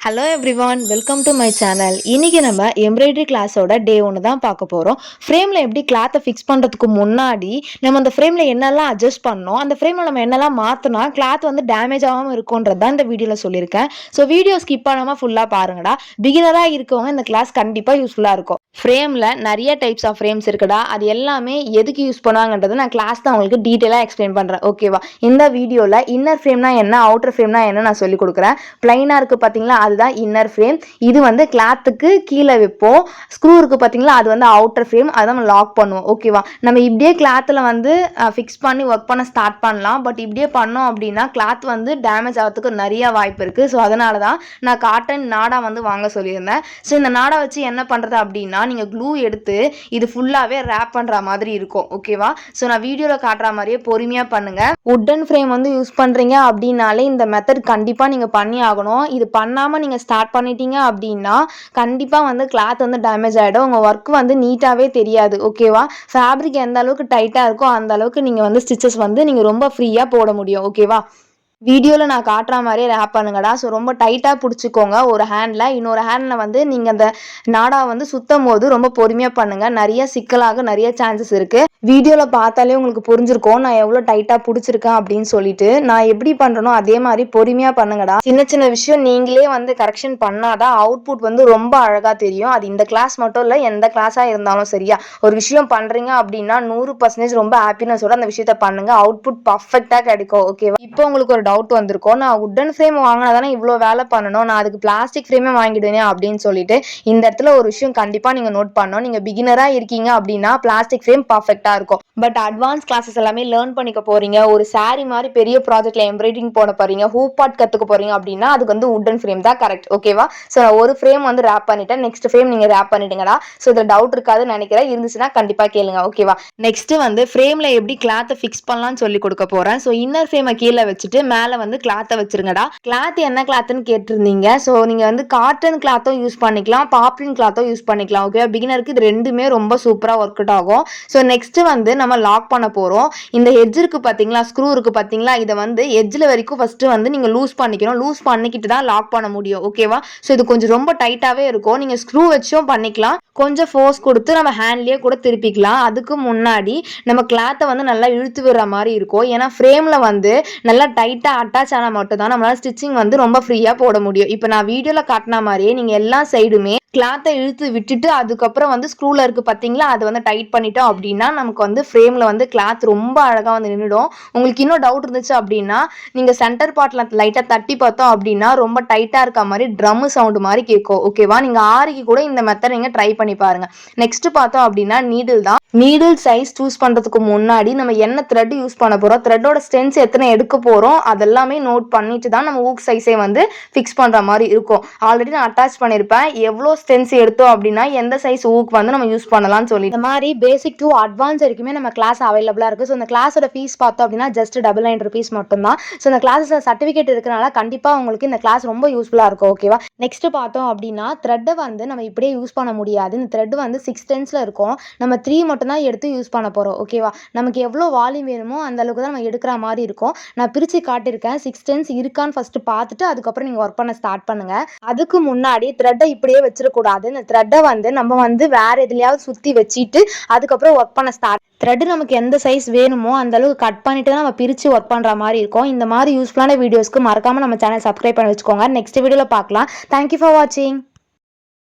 Hello everyone, welcome to my channel. இன்னைக்கு நம்ம embroidery கிளாஸோட டே 1 தான் பார்க்க போகிறோம். ஃப்ரேமில் எப்படி கிளாத்தை ஃபிக்ஸ் பண்ணுறதுக்கு முன்னாடி நம்ம அந்த ஃப்ரேமில் என்னெல்லாம் அட்ஜஸ்ட் பண்ணோம், அந்த ஃப்ரேமில் நம்ம என்னெல்லாம் மாற்றினா கிளாத் வந்து டேமேஜ் ஆகாமல் இருக்கும்ன்றது தான் இந்த வீடியோவில் சொல்லியிருக்கேன். ஸோ வீடியோ ஸ்கிப் பண்ணாமல் ஃபுல்லாக பாருங்கடா. பிகினராக இருக்கவங்க இந்த கிளாஸ் கண்டிப்பாக யூஸ்ஃபுல்லாக இருக்கும். ஃப்ரேமில் நிறைய டைப்ஸ் ஆஃப் ஃப்ரேம்ஸ் இருக்குடா. அது எல்லாமே எதுக்கு யூஸ் பண்ணுவாங்கன்றது நான் கிளாஸ் தான் உங்களுக்கு டீட்டெயிலாக எக்ஸ்பிளைன் பண்ணுறேன். ஓகேவா? இந்த வீடியோவில் இன்னர் ஃப்ரேம்னா என்ன, அவுட்டர் ஃப்ரேம்னா என்ன நான் சொல்லி கொடுக்குறேன். பிளைனாக இருக்குது பார்த்தீங்களா, அதுதான் இன்னர் ஃப்ரேம். இது வந்து கிளாத்துக்கு கீழே வைப்போம். ஸ்க்ரூ இருக்குது பார்த்தீங்களா, அது வந்து அவுட்டர் ஃப்ரேம். அதை நம்ம லாக் பண்ணுவோம். ஓகேவா? நம்ம இப்படியே கிளாத்தில் வந்து ஃபிக்ஸ் பண்ணி ஒர்க் பண்ண ஸ்டார்ட் பண்ணலாம். பட் இப்படியே பண்ணோம் அப்படின்னா கிளாத் வந்து டேமேஜ் ஆகிறதுக்கு நிறைய வாய்ப்பு இருக்குது. ஸோ அதனால தான் நான் காட்டன் நாடா வந்து வாங்க சொல்லியிருந்தேன். ஸோ இந்த நாடா வச்சு என்ன பண்ணுறது அப்படின்னா, நீங்கள் க்ளூ எடுத்து இது ஃபுல்லாகவே ரேப் பண்ணுற மாதிரி இருக்கும். ஓகேவா? ஸோ நான் வீடியோவில் காட்டுற மாதிரியே பொறுமையாக பண்ணுங்கள். வுட்டன் ஃப்ரேம் வந்து யூஸ் பண்ணுறீங்க அப்படின்னாலே இந்த மெத்தட் கண்டிப்பாக நீங்கள் பண்ணி ஆகணும். இது பண்ணாமல் நீங்கள் ஸ்டார்ட் பண்ணிட்டீங்க அப்படின்னா கண்டிப்பாக வந்து கிளாத் வந்து டேமேஜ் ஆகிடும். உங்கள் ஒர்க் வந்து நீட்டாகவே தெரியாது. ஓகேவா? ஃபேப்ரிக் எந்த அளவுக்கு டைட்டாக இருக்கோ அந்த அளவுக்கு நீங்கள் வந்து ஸ்டிச்சஸ் வந்து நீங்கள் ரொம்ப ஃப்ரீயாக போட முடியும். ஓகேவா? வீடியோவில் நான் காட்டுற மாதிரியே ரேப் பண்ணுங்கடா. ஸோ ரொம்ப டைட்டாக பிடிச்சிக்கோங்க ஒரு ஹேண்டில். இன்னொரு ஹேண்டில் வந்து நீங்கள் அந்த நாடா வந்து சுத்தம் போது ரொம்ப பொறுமையாக பண்ணுங்கள். நிறைய சிக்கலாக நிறைய சான்சஸ் இருக்குது. வீடியோவில் பார்த்தாலே உங்களுக்கு புரிஞ்சிருக்கும் நான் எவ்வளோ டைட்டாக பிடிச்சிருக்கேன் அப்படின்னு சொல்லிட்டு. நான் எப்படி பண்ணுறனோ அதே மாதிரி பொறுமையாக பண்ணுங்கடா. சின்ன சின்ன விஷயம் நீங்களே வந்து கரெக்ஷன் பண்ணாதான் அவுட்புட் வந்து ரொம்ப அழகாக தெரியும். அது இந்த கிளாஸ் மட்டும் இல்லை, எந்த கிளாஸாக இருந்தாலும் சரியா. ஒரு விஷயம் பண்ணுறீங்க அப்படின்னா 100% ரொம்ப ஹாப்பினஸோட அந்த விஷயத்த பண்ணுங்கள். அவுட்புட் பர்ஃபெக்டாக கிடைக்கும். ஓகேவா? இப்போ உங்களுக்கு ஒரு டவுட் வந்திருக்கும், நான் வுட்டன் ஃப்ரேம் வாங்கினா தானே இவ்வளோ வேலை பண்ணணும், நான் அதுக்கு பிளாஸ்டிக் ஃப்ரேமே வாங்கிடுவேன் அப்படின்னு சொல்லிட்டு. இந்த இடத்துல ஒரு விஷயம் கண்டிப்பாக நீங்கள் நோட் பண்ணணும். நீங்கள் பிகினராக இருக்கீங்க அப்படின்னா பிளாஸ்டிக் ஃப்ரேம் பர்ஃபெக்டாக இருக்கும். பட் அட்வான்ஸ் கிளாஸஸ் எல்லாமே லேர்ன் பண்ணிக்க போறீங்க, ஒரு சாரி மாதிரி பெரிய ப்ராஜெக்ட்ல எம்ப்ராய்டிங் போட போறீங்க, ஹூப் பாட் கற்றுக்க போறீங்க அப்படின்னா அதுக்கு வந்து வுட்டன் ஃப்ரேம் தான் கரெக்ட். ஓகேவா? ஸோ நான் ஒரு ஃப்ரேம் வந்து ரேப் பண்ணிட்டேன். நெக்ஸ்ட் ஃப்ரேம் நீங்கள் ரேப் பண்ணிடுங்கடா. ஸோ இதில் டவுட் இருக்காதுன்னு நினைக்கிறேன். இருந்துச்சுன்னா கண்டிப்பாக கேளுங்க. ஓகேவா? நெக்ஸ்ட் வந்து ஃப்ரேமில் எப்படி கிளாத்தை ஃபிக்ஸ் பண்ணலாம்னு சொல்லி கொடுக்க போகிறேன். ஸோ இன்னர் ஃப்ரேமை கீழே வச்சுட்டு மேலே வந்து கிளாத்தை வச்சிருங்கடா. கிளாத் என்ன கிளாத்னு கேட்டிருந்தீங்க. ஸோ நீங்கள் வந்து காட்டன் கிளாத்தும் யூஸ் பண்ணிக்கலாம், பாப்ளின் கிளாத்தும் யூஸ் பண்ணிக்கலாம். ஓகே? பிகினருக்கு இது ரெண்டுமே ரொம்ப சூப்பராக ஒர்க் அவுட் ஆகும். ஸோ நெக்ஸ்ட் வந்து நம்ம லாக் பண்ண போகிறோம். இந்த எட்ஜ் இருக்குது பார்த்தீங்களா, ஸ்க்ரூ இருக்குது பார்த்தீங்களா, இதை வந்து எட்ஜில் வரைக்கும் ஃபஸ்ட்டு வந்து நீங்கள் லூஸ் பண்ணிக்கணும். லூஸ் பண்ணிக்கிட்டு தான் லாக் பண்ண முடியும். ஓகேவா? ஸோ இது கொஞ்சம் ரொம்ப டைட்டாகவே இருக்கும். நீங்கள் ஸ்க்ரூ வச்சும் பண்ணிக்கலாம், கொஞ்சம் ஃபோர்ஸ் கொடுத்து நம்ம ஹேண்ட்லேயே கூட திருப்பிக்கலாம். அதுக்கு முன்னாடி நம்ம கிளாத்தை வந்து நல்லா இழுத்து விடுற மாதிரி இருக்கும். ஏன்னா ஃப்ரேமில் வந்து நல்லா டைட்டாக அட்டாச் ஆனால் மட்டும் தான் நம்மளால் ஸ்டிச்சிங் வந்து ரொம்ப ஃப்ரீயாக போட முடியும். இப்போ நான் வீடியோவில் காட்டின மாதிரியே நீங்கள் எல்லா சைடுமே கிளாத்தை இழுத்து விட்டுட்டு அதுக்கப்புறம் வந்து ஸ்க்ரூவில் இருக்குது பார்த்தீங்களா, அதை வந்து டைட் பண்ணிட்டோம் அப்படின்னா நமக்கு வந்து ஃப்ரேமில் வந்து கிளாத் ரொம்ப அழகாக வந்து நின்றுடும். உங்களுக்கு இன்னும் டவுட் இருந்துச்சு அப்படின்னா நீங்கள் சென்டர் பார்ட்டில் லைட்டாக தட்டி பார்த்தோம் அப்படின்னா ரொம்ப டைட்டாக இருக்க மாதிரி ட்ரம் சவுண்டு மாதிரி கேட்கும். ஓகேவா? நீங்கள் ஆரிக்கு கூட இந்த மெத்தட் நீங்கள் ட்ரை பண்ணி பாருங்கள். நெக்ஸ்ட் பார்த்தோம் அப்படின்னா நீடில் தான். நீடில் சைஸ் சூஸ் பண்ணுறதுக்கு முன்னாடி நம்ம என்ன த்ரெட் யூஸ் பண்ண போகிறோம், த்ரெட்டோட ஸ்ட்ரென்த் எத்தனை எடுக்க போகிறோம் அதெல்லாமே நோட் பண்ணிட்டு தான் நம்ம ஊக் சைஸே வந்து ஃபிக்ஸ் பண்ணுற மாதிரி இருக்கும். ஆல்ரெடி நான் அட்டாச் பண்ணியிருப்பேன் எவ்வளோ ஸ்ட்ரென்த் எடுத்தோம் அப்படின்னா எந்த சைஸ் ஊக் வந்து நம்ம யூஸ் பண்ணலாம்னு சொல்லி. இந்த மாதிரி பேசிக் டு அட்வான்ஸ் வரைக்குமே நம்ம கிளாஸ் அவைலபிளாக இருக்குது. ஸோ இந்த கிளாஸோட ஃபீஸ் பார்த்தோம் அப்படின்னா ஜஸ்ட் ₹9 மட்டும்தான். ஸோ இந்த கிளாஸஸ் சர்டிஃபிகேட் இருக்கிறனால கண்டிப்பாக உங்களுக்கு இந்த கிளாஸ் ரொம்ப யூஸ்ஃபுல்லாக இருக்கும். ஓகேவா? நெக்ஸ்ட் பார்த்தோம் அப்படின்னா த்ரெட்டை வந்து நம்ம இப்படியே யூஸ் பண்ண முடியாது. இந்த த்ரெட் வந்து 6 டென்ஸில் இருக்கும். நம்ம 3 மட்டும் தான் எடுத்து யூஸ் பண்ண போகிறோம். ஓகேவா? நமக்கு எவ்வளோ வால்யூம் வேணுமோ அந்த அளவுக்கு தான் நம்ம எடுக்கிற மாதிரி இருக்கும். நான் பிரித்து காட்டியிருக்கேன். 6 டென்ஸ் இருக்கான்னு ஃபஸ்ட்டு பார்த்துட்டு அதுக்கப்புறம் நீங்கள் ஒர்க் பண்ண ஸ்டார்ட் பண்ணுங்கள். அதுக்கு முன்னாடி த்ரெட்டை இப்படியே வச்சிடக்கூடாது. இந்த த்ரெட்டை வந்து நம்ம வந்து வேறு எதுலையாவது சுற்றி வச்சுட்டு அதுக்கப்புறம் ஒர்க் பண்ண ஸ்டார்ட். த்ரெட் நமக்கு எந்த சைஸ் வேணுமோ அந்த அளவுக்கு கட் பண்ணிட்டு தான் நம்ம பிரித்து ஒர்க் பண்ணுற மாதிரி இருக்கும். இந்த மாதிரி யூஸ்ஃபுல்லான வீடியோஸ்க்கு மறக்காமல் நம்ம சேனல் சப்ஸ்கிரைப் பண்ணி வச்சுக்கோங்க. நெக்ஸ்ட் வீடியோவில் பார்க்கலாம். தேங்க்யூ ஃபார் வாட்சிங்.